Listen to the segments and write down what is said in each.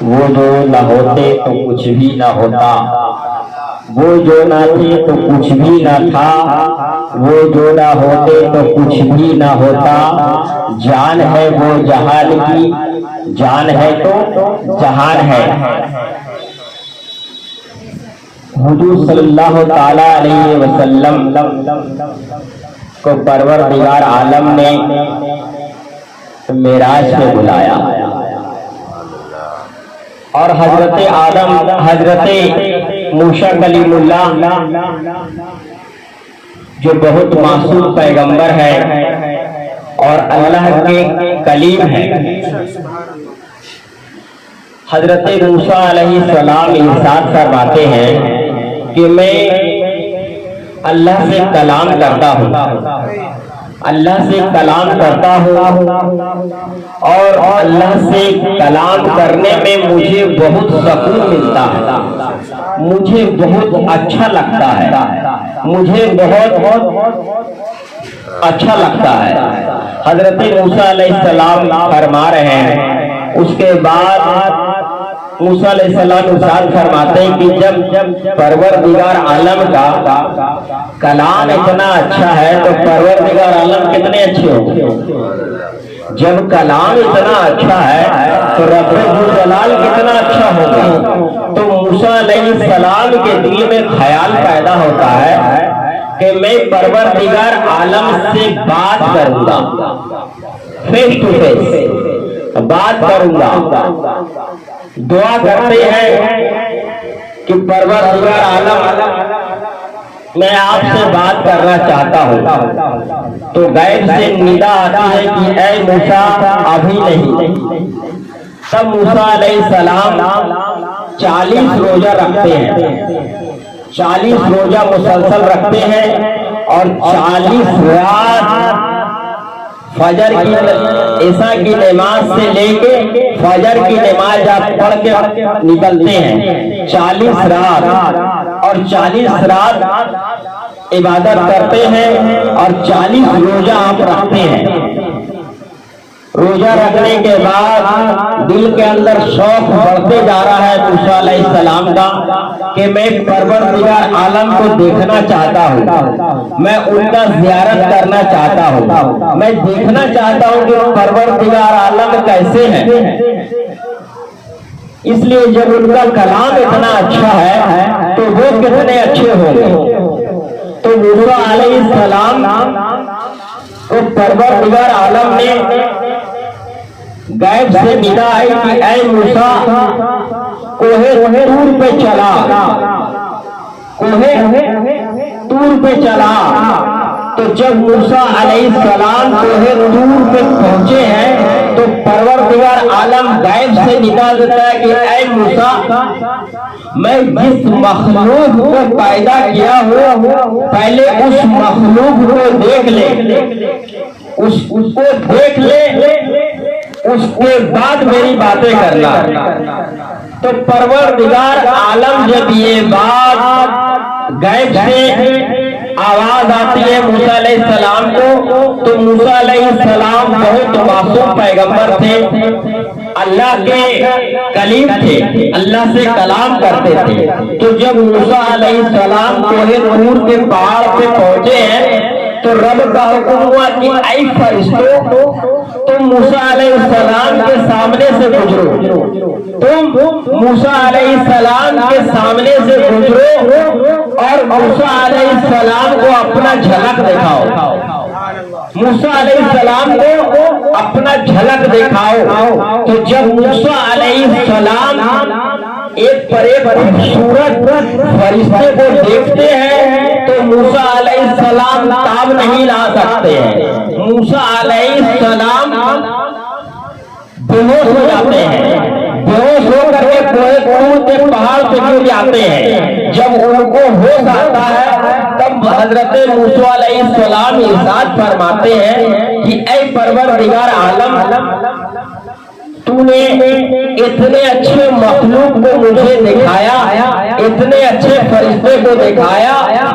وہ جو نہ ہوتے تو کچھ بھی نہ ہوتا، وہ جو نہ تھے تو کچھ بھی نہ تھا، وہ جو نہ ہوتے تو کچھ بھی نہ ہوتا، جان ہے وہ جہان کی، جان ہے تو جہان ہے۔ حضور صلی اللہ تعالی علیہ وسلم کو پروردگار عالم نے معراج میں بلایا، اور حضرت آدم، حضرت موسیٰ کلیم اللہ جو بہت معصوم پیغمبر ہے اور اللہ کے کلیم ہے، حضرت موسیٰ علیہ السلام ارشاد فرماتے ہیں کہ میں اللہ سے کلام کرتا ہوں، اللہ سے کلام کرتا ہوں، اور اللہ سے کلام کرنے میں مجھے بہت سکون ملتا ہے، مجھے بہت اچھا لگتا ہے، مجھے بہت اچھا لگتا ہے۔ حضرت موسیٰ علیہ السلام فرما رہے ہیں، اس کے بعد موسیٰ علیہ السلام ارشاد فرماتے ہیں کہ جب پروردگار عالم کا کلام اتنا اچھا ہے تو پروردگار عالم کتنے اچھے ہوں گے؟ جب کلام اتنا اچھا ہے تو رب ذوالجلال کتنا اچھا ہوگا۔ تو موسیٰ علیہ السلام کے دل میں خیال پیدا ہوتا ہے کہ میں پروردگار عالم سے بات کروں گا، فیس ٹو فیس بات کروں گا۔ دعا کرتے ہیں کہ پروردگار عالم میں آپ سے بات کرنا چاہتا ہوں، تو غیب سے ندا آتی ہے کہ اے موسیٰ ابھی نہیں۔ تب موسیٰ علیہ السلام 40 روزہ رکھتے ہیں، 40 روزہ مسلسل رکھتے ہیں، اور 40 رات فجر کی عشاء کی نماز سے لے کے فجر کی نماز آپ پڑھ کے نکلتے ہیں، 40 رات، اور 40 رات عبادت کرتے ہیں، اور 40 روزہ آپ رکھتے ہیں۔ روزہ رکھنے کے بعد دل کے اندر شوق بڑھتے جا رہا ہے موسیٰ علیہ السلام کا کہ میں پروردگار عالم کو دیکھنا چاہتا ہوں، میں ان کا زیارت کرنا چاہتا ہوں، میں دیکھنا چاہتا ہوں کہ پروردگار عالم کیسے ہیں۔ اس لیے جب ان کا کلام اتنا اچھا ہے تو وہ کتنے اچھے ہوں گے۔ تو موسیٰ علیہ السلام کو پروردگار عالم نے غیب سے ندا آئی کہ اے موسیٰ کوہ طور پہ چلا، کوہ طور پہ چلا۔ تو جب موسیٰ علیہ السلام کوہ طور پہ پہنچے ہیں تو پروردگار عالم غیب سے ندا دیتا ہے کہ اے موسیٰ میں جس مخلوق کو پیدا کیا ہوں پہلے اس مخلوق کو دیکھ لے، اس کو دیکھ لے، اس کے بعد میری باتیں کرنا۔ تو پروردگار عالم جب یہ بات غیب سے آواز آتی ہے موسیٰ علیہ السلام کو، تو موسیٰ علیہ السلام بہت معصوم پیغمبر تھے، اللہ کے کلیم تھے، اللہ سے کلام کرتے تھے۔ تو جب موسیٰ علیہ السلام کوہ طور کے پہاڑ پہ پہنچے ہیں تو رب کا حکم ہوا کہ اے فرشتوں تم موسیٰ علیہ السلام کے سامنے سے گزرو، تم موسیٰ علیہ السلام کے سامنے سے گزرو اور موسیٰ علیہ السلام کو اپنا جھلک دکھاؤ، موسیٰ علیہ السلام کو اپنا جھلک دکھاؤ۔ تو جب موسیٰ علیہ السلام ایک پر ایک خوبصورت فرشتے کو دیکھتے ہیں تو موسیٰ علیہ السلام تاب نہیں لا سکتے ہیں، موسیٰ علیہ السلام بے ہوش ہو جاتے ہیں، بے ہوش ہو کر کے کوہ طور کے پہاڑ سے گر جاتے ہیں۔ جب ان کو ہوش آتا ہے تب حضرت موسیٰ علیہ السلام ارشاد فرماتے ہیں کہ اے پروردگار عالم تو نے اتنے اچھے مخلوق کو مجھے دکھایا، اتنے اچھے فرشتے کو دکھایا،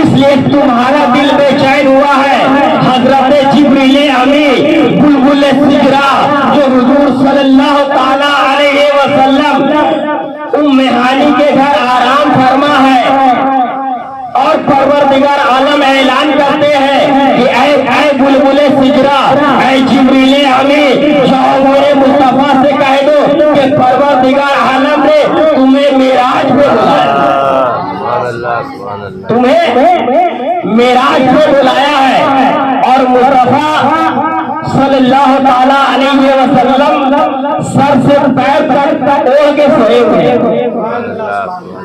اس لیے تمہارا دل بے چین ہوا ہے۔ حضرت جبریل امین بلبل سجرا جو حضور صلی اللہ تعالی علیہ وسلم ام ہانی کے گھر آرام فرما ہے، اور پروردگار عالم اعلان کرتے ہیں کہ اے بلبل سجرا، اے جبریل امین، جاؤ میرے مصطفیٰ سے کہہ دو کہ پروردگار عالم نے تمہیں معراج پہ بلایا، تمہیں معراج پہ بلایا ہے۔ اور مصطفیٰ صلی اللہ تعالی علیہ وسلم سر سے پیر تک اوڑھ کے سوئے ہوئے۔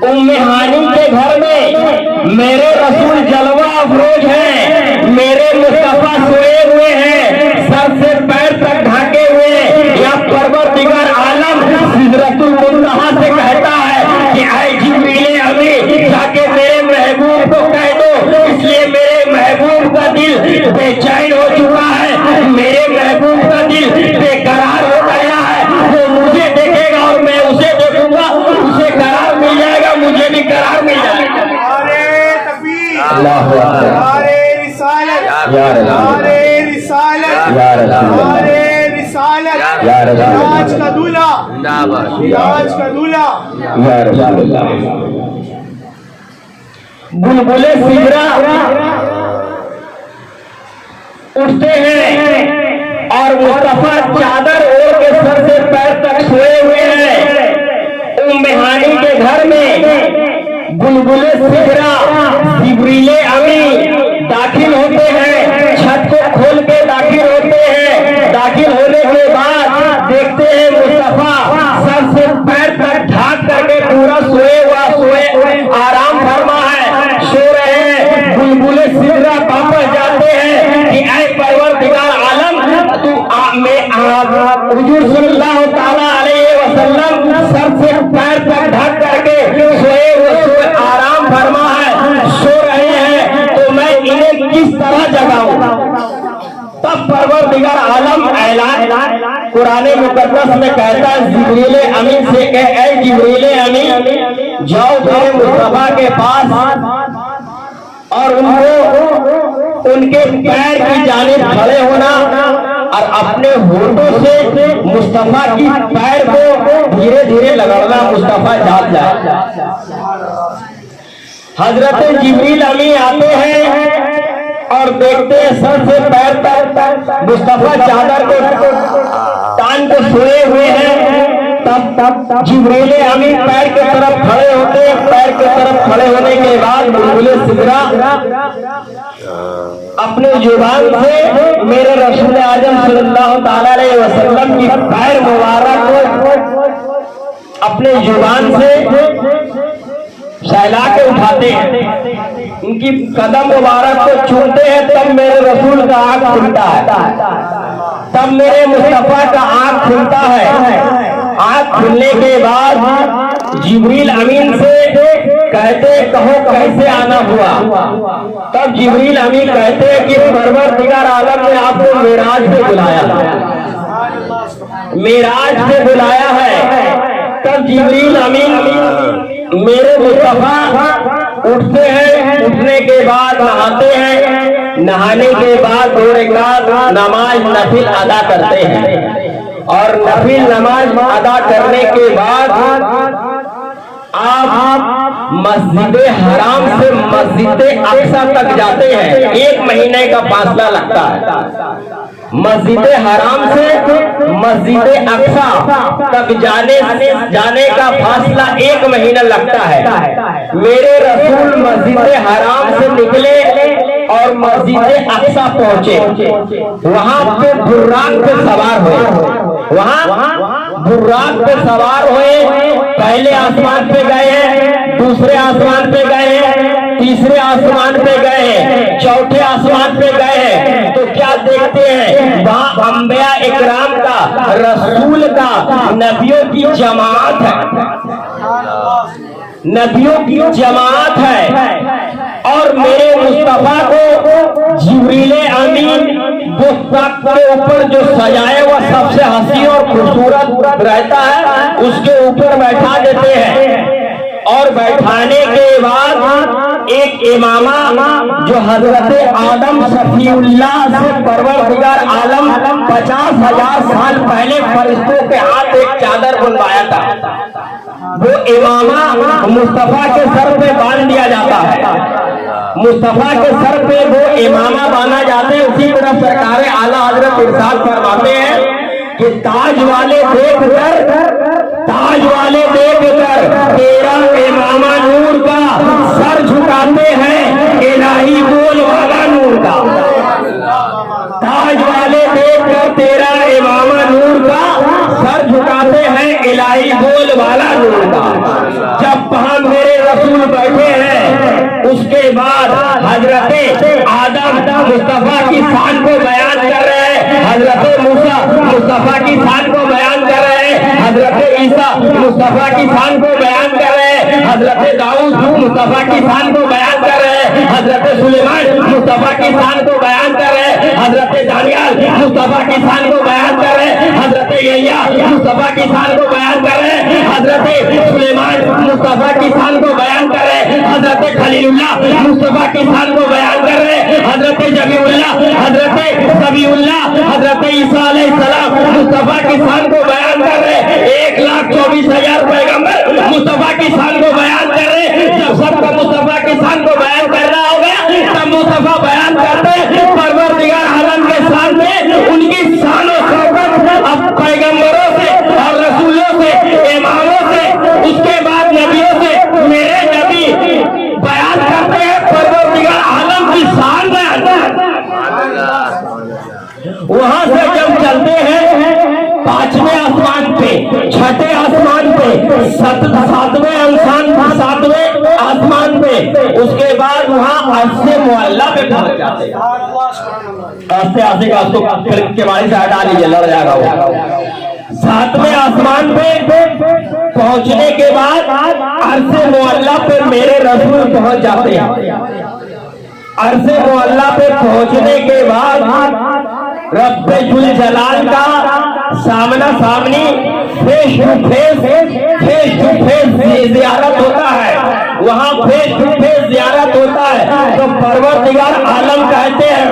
ام ہانی کے گھر میں میرے رسول جلوہ افروز ہیں، میرے مصطفیٰ سوئے ہوئے ہیں، سر سے پیر تک ڈھانکے ہوئے۔ یا پروردگار عالم سدرۃ المنتہا سے کہتا ہے کہ اے جبریل امین، جا کے میرے محبوب کو کہہ دو، اس لیے میرے محبوب کا دل بے چین ہو چکا ہے، میرے محبوب کا دل بے قرار ہو گیا ہے۔ وہ مجھے دیکھے گا اور میں اسے دیکھوں گا، اسے قرار مل جائے گا، مجھے بھی قرار مل جائے گا۔ اللہ اکبر، نعرے رسالت، یا رسول نعرے رسالت، یا رسول اللہ، نعرے رسالت، یا رسول اللہ، راج کا دولہا، راج کا دولہا۔ یا رسول اللہ۔ بلبل سجرا اٹھتے ہیں اور مصطفیٰ چادر اوڑھ کے سر سے پیر تک سوئے ہوئے ہیں۔ ام ہانی کے گھر میں بلبل سجرا جبریل امین داخل ہوتے ہیں، چھت کو کھول کے داخل ہوتے ہیں۔ داخل ہونے کے بعد دیکھتے ہیں مصطفیٰ سر سے پیر تک ڈھانک کر کے پورا سوئے آرام فرما ہے، سو رہے ہیں۔ بلبل سجرا واپس جاتے ہیں کہ اے پروردگار عالم، حضور صلی اللہ تعالی علیہ وسلم سر سے پیر تک ڈھک کر کے سوئے آرام فرما ہے، سو رہے ہیں، تو میں انہیں کس طرح جگاؤں؟ تب پروردگار عالم اعلان قرآن مقدس میں کہتا ہے جبریل امین سے کہ اے جبریل امین، جاؤ میرے مصطفیٰ کے پاس اور ان کے پیر کی جانب کھڑے ہونا اور اپنے ہونٹوں سے مصطفیٰ کی پیر کو دھیرے دھیرے لگانا، مصطفیٰ جاگ جائے۔ حضرت جبریل امین آتے ہیں اور دیکھتے ہیں سر سے پیر تک مصطفیٰ چادر کو تان کو سوئے ہوئے ہیں۔ تب جبریل امین پیر کے طرف کھڑے ہوتے ہیں۔ پیر کے طرف کھڑے ہونے کے بعد بلبل سجرا اپنے زبان سے میرے رسول اعظم صلی اللہ تعالی علیہ وسلم کی پیر مبارک کو اپنے زبان سے سہلا کے اٹھاتے ہیں، ان کی قدم مبارک کو چھوتے ہیں۔ تب میرے رسول کا آنکھ کھلتا ہے، تب میرے مصطفیٰ کا آنکھ کھلتا ہے۔ آنکھ کھلنے کے بعد جبریل امین سے کہتے کہو کیسے آنا ہوا؟ تب جبریل امین کہتے کہ پروردگار عالم نے آپ کو معراج پہ بلایا، معراج پہ بلایا ہے۔ تب جبریل امین میرے مصطفیٰ اٹھتے ہیں، اٹھنے کے بعد نہاتے ہیں، نہانے کے بعد 2 رکعت نماز نفل ادا کرتے ہیں، اور نفل نماز ادا کرنے کے بعد آپ مسجد حرام سے مسجد اقصی تک جاتے ہیں۔ 1 مہینے کا فاصلہ لگتا ہے، مسجد حرام سے مسجد اقصی تک جانے کا فاصلہ 1 مہینہ لگتا ہے۔ میرے رسول مسجد حرام سے نکلے اور مسجد اقصی پہنچے، وہاں پہ براق پہ سوار ہوئے، براق پہ سوار ہوئے، پہلے آسمان پہ گئے ہیں، دوسرے آسمان پہ گئے ہیں، تیسرے آسمان پہ گئے ہیں، چوتھے آسمان پہ گئے ہیں، تو کیا دیکھتے ہیں؟ وہاں انبیاء اکرام کا، رسول کا، نبیوں کی جماعت ہے، نبیوں کی جماعت ہے۔ اور میرے مصطفیٰ کو جبریل امین وہ تخت کے اوپر جو سجائے ہوا سب سے حسین اور خوبصورت رہتا ہے، اس کے اوپر بیٹھا دیتے ہیں، اور بیٹھانے کے بعد ایک امامہ جو حضرت آدم شفیع اللہ سے پروردگار عالم 50,000 سال پہلے فرشتوں کے ہاتھ ایک چادر بنوایا تھا، وہ امامہ مصطفیٰ کے سر پہ باندھ دیا جاتا ہے، مصطفیٰ کے سر پہ وہ امامہ باندھا جاتے ہیں۔ اسی طرح سرکار اعلیٰ حضرت ارشاد فرماتے ہیں کہ تاج والے دیکھ کر تیرا امامہ نور کا سر جھکاتے ہیں الہی بول والا نور کا، تاج والے دیکھ کر تیرا امامہ نور کا سر جھکاتے ہیں الہی بول والا نور کا۔ جب وہاں میرے رسول بیٹھے ہیں اس کے بعد حضرت آدم مصطفیٰ کی شان کو بیان کر رہے ہیں، حضرت موسیٰ مصطفیٰ کی شان کو بیان کر رہے ہیں، حضرت عیسیٰ مصطفیٰ کی شان کو بیان کر رہے ہیں، حضرت داؤد مصطفیٰ کی شان کو بیان کر رہے ہیں، حضرت سلیمان مصطفیٰ کی شان کو بیان کر رہے ہیں، حضرت دانیال مصطفیٰ کی شان کو بیان کر رہے ہیں، حضرت یحییٰ مصطفیٰ کی شان کو بیان کر رہے ہیں، حضرت سلیمان مصطفیٰ کی شان کو بیان کر رہے ہیں، حضرت خلیل اللہ مصطفیٰ کی شان کو بیان کر رہے ہیں، حضرت جمیع اللہ، حضرت سبیع اللہ، حضرت عیسیٰ علیہ السلام مصطفیٰ کی شان کو بیان کر رہے ہیں۔ 1,24,000 پیغمبر مصطفیٰ کی شان کو بیان کر رہے ہیں۔ جب سب کا مصطفیٰ کی شان کو بیان کرنا ہو گیا تب مصطفیٰ بیان کرتے ہیں پروردگار عالم کے سامنے ان کی شان و شوکت اب پیغمبروں سے اور رسولوں سے اماموں سے اس کے بعد نبیوں سے میرے نبی بیان کرتے ہیں، پروردگار عالم کی شان بیان کرتے ہیں۔ وہاں سے جب چلتے ہیں 5ویں آسمان پہ، 6ٹھے آسمان پہ، 7ویں آسمان پہ، اس کے بعد وہاں عرش معلیٰ پہ پہنچ جاتے ہیں۔ آستے کا اس کو کے بارے سے ہٹا لیجیے، لڑ جائے گا وہ۔ 7ویں آسمان پہ پہنچنے کے بعد عرش معلیٰ پہ میرے رسول پہنچ جاتے ہیں۔ عرش معلیٰ پہ پہنچنے کے بعد رب ذوالجلال کا سامنا سامنی فیس ٹو فیس زیارت ہوتا ہے، وہاں فیس ٹو فیس زیارت ہوتا ہے تو پروردگار عالم کہتے ہیں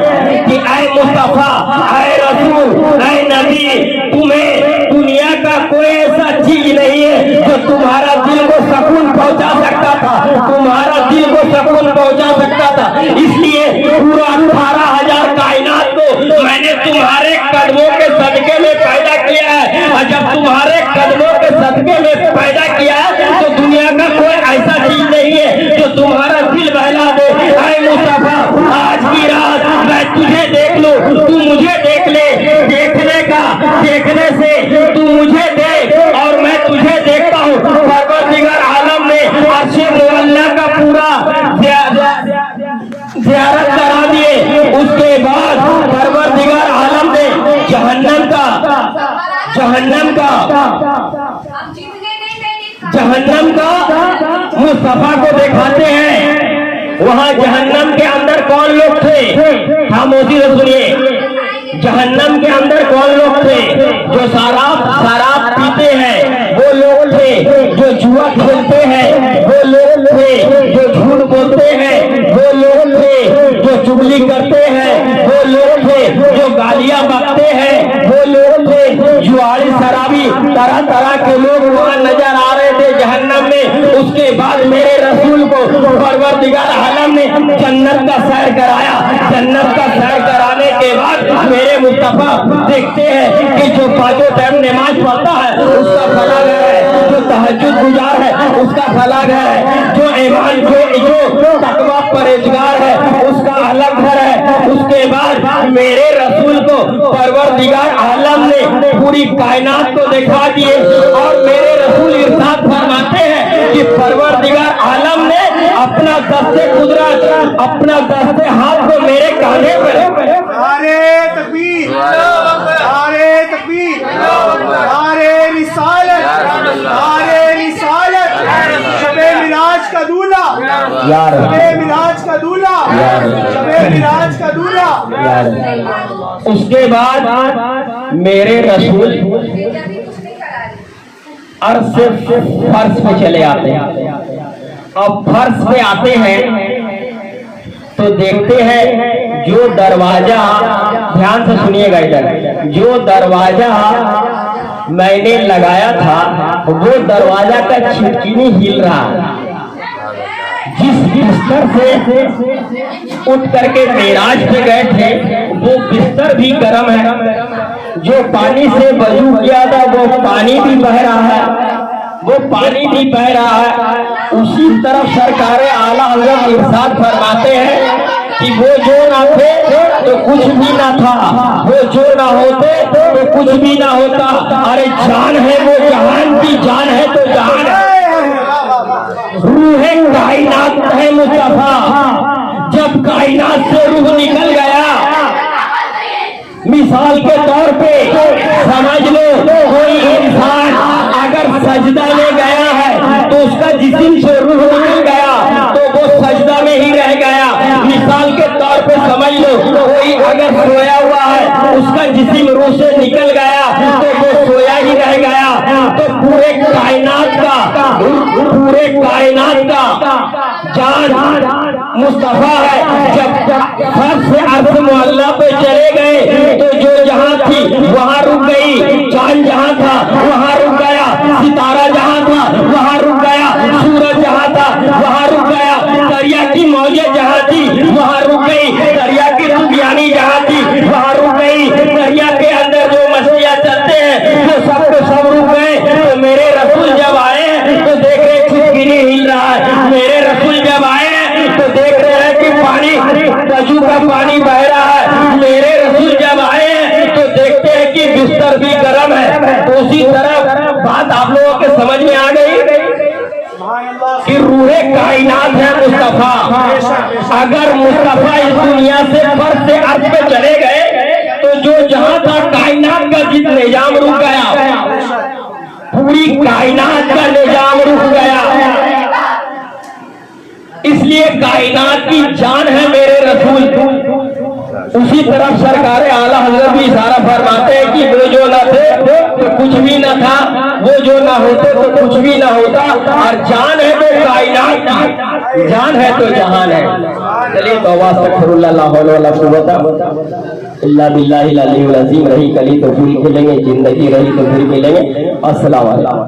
کہ اے مصطفیٰ، اے رسول، اے نبی، تمہیں دنیا کا کوئی ایسا چیز نہیں ہے جو تمہارا دل کو سکون پہنچا سکتا تھا، تمہارا دل کو سکون پہنچا سکتا تھا، اس لیے پورا 18,000 کائنات کو میں نے تمہارے قدموں کے صدقے میں پیدا کیا ہے، اور جب تمہارے قدموں کے صدقے میں پیدا کیا ہے تو دنیا کا کوئی ایسا چیز نہیں ہے جو تمہارا دل بہلا دے۔ اے مصطفیٰ، آج کی رات میں تجھے دیکھ لوں، تو مجھے دیکھ لے، دیکھنے سے تو مجھے دیکھ اور میں تجھے دیکھتا ہوں۔ پروردگار عالم نے عرش معلیٰ کا پورا زیارت کرا دیے۔ اس کے بعد پروردگار عالم نے جہنم کا مصطفیٰ کو دکھاتے ہیں۔ وہاں جہنم کے اندر کون لوگ تھے؟ خاموشی سے سنیے۔ جہنم کے اندر کون لوگ تھے؟ جو شراب پیتے ہیں وہ لوگ تھے، جو جوا کھیلتے ہیں وہ لوگ تھے، جو جھوٹ بولتے ہیں وہ لوگ تھے، جو چغلی کرتے ہیں وہ لوگ تھے، جو گالیاں بکتے ہیں وہ لوگ تھے، جواری شرابی طرح طرح کے لوگ وہاں نظر آ رہے تھے جہنم میں۔ اس کے بعد میرے رسول کو پروردگار عالم نے جنت کا سیر کرایا۔ جنت کا سیر کرانے کے بعد میرے مصطفیٰ دیکھتے ہیں کہ جو 5 ٹائم نماز پڑھتا ہے اس کا فلاح ہے، جو تہجد گزار ہے اس کا فلاح ہے، جو ایمان جو تقویٰ پرہیزگار ہے اس کا الگ گھر ہے۔ اس کے بعد میرے رسول کو پروردگار عالم نے پوری کائنات کو دکھا دیے، اور میرے رسول ارشاد فرماتے ہیں کہ پروردگار عالم نے اپنا دست قدرت، اپنا دست ہاتھ کو میرے کاندھے پر۔ نعرے تکبیر، نعرے تکبیر، نعرے رسالت، نعرے رسالت، شب معراج کا دولہ، شب معراج کا دولہ، شب معراج کا دولہ۔ اس کے بعد میرے رسول عرش سے فرش پہ چلے آتے ہیں۔ اب فرش پہ آتے ہیں تو دیکھتے ہیں جو دروازہ، دھیان سے سنیے گا ادھر، جو دروازہ میں نے لگایا تھا وہ دروازہ کا چھٹکی نہیں ہل رہا، جس بستر سے اٹھ کر کے معراج پہ گئے تھے وہ بستر بھی گرم ہے، جو پانی سے وضو کیا تھا وہ پانی بھی بہ رہا ہے، وہ پانی بھی بہ رہا ہے۔ اسی طرف سرکار اعلیٰ حضرت ارشاد فرماتے ہیں کہ وہ جو نہ تھے تو کچھ بھی نہ تھا، وہ جو نہ ہوتے تو کچھ بھی نہ ہوتا۔ ارے جان ہے وہ جہان کی جان ہے تو جہان ہے، روح کائنات ہے مصطفیٰ، جب کائنات سے روح نکل گیا، مثال کے طور پہ سمجھ لو کوئی انسان اگر سجدہ میں گیا ہے تو اس کا جسم سے روح نکل گیا تو وہ سجدہ میں ہی رہ گیا۔ مثال کے طور پہ سمجھ لو کوئی اگر سویا ہوا ہے اس کا جسم روح سے نکل گیا تو وہ سویا ہی رہ گیا۔ تو پورے کائنات کا جان مصطفیٰ ہے۔ جب سب سے عرض معلّہ پہ چلے گئے تو جو جہاں تھی وہاں رک گئی، چاند جہاں تھا وہاں رک گیا، ستارہ جہاں تھا وہاں رک گیا، سورج جہاں تھا وہاں رک گیا، دریا کی موجیں جہاں تھی وہاں رک گئی، دریا کی طوفانی جہاں تھی وہاں رک گئی، دریا کے اندر جو مچھلیاں چلتے ہیں وہ سب کو سب رک گئے۔ تو میرے رسول جب آئے تو دیکھ رہے چھٹکی نہیں ہل رہا ہے، میرے رسول جب آئے تو دیکھ رہے ہیں کہ پانی وضو کا پانی بہ رہا ہے، میرے رسول جب آئے تو دیکھتے ہیں کہ بستر بھی گرم ہے۔ تو اسی طرح بات آپ لوگوں کے سمجھ میں آ گئی کہ روح کائنات ہے مصطفیٰ۔ اگر مصطفیٰ اس دنیا سے فرض سے عرض پہ چلے گئے تو جو جہاں تھا کائنات کا جس نظام رک گیا، پوری کائنات کا نظام رک گیا۔ اس لیے کائنات کی جان ہے میرے رسول۔ اسی طرح سرکار اعلیٰ حضرت بھی اشارہ فرماتے ہیں کہ وہ جو نہ تھے تو کچھ بھی نہ تھا، وہ جو نہ ہوتے تو کچھ بھی نہ ہوتا، اور جان ہے تو کائنات کی جان ہے تو جہان ہے۔ چلیے توبہ استغفر اللہ، لا حول ولا قوت الا باللہ العلی العظیم۔ رہی کلی تو پھول کھلیں گے، زندگی رہی تو پھر ملیں گے۔ السلام علیکم۔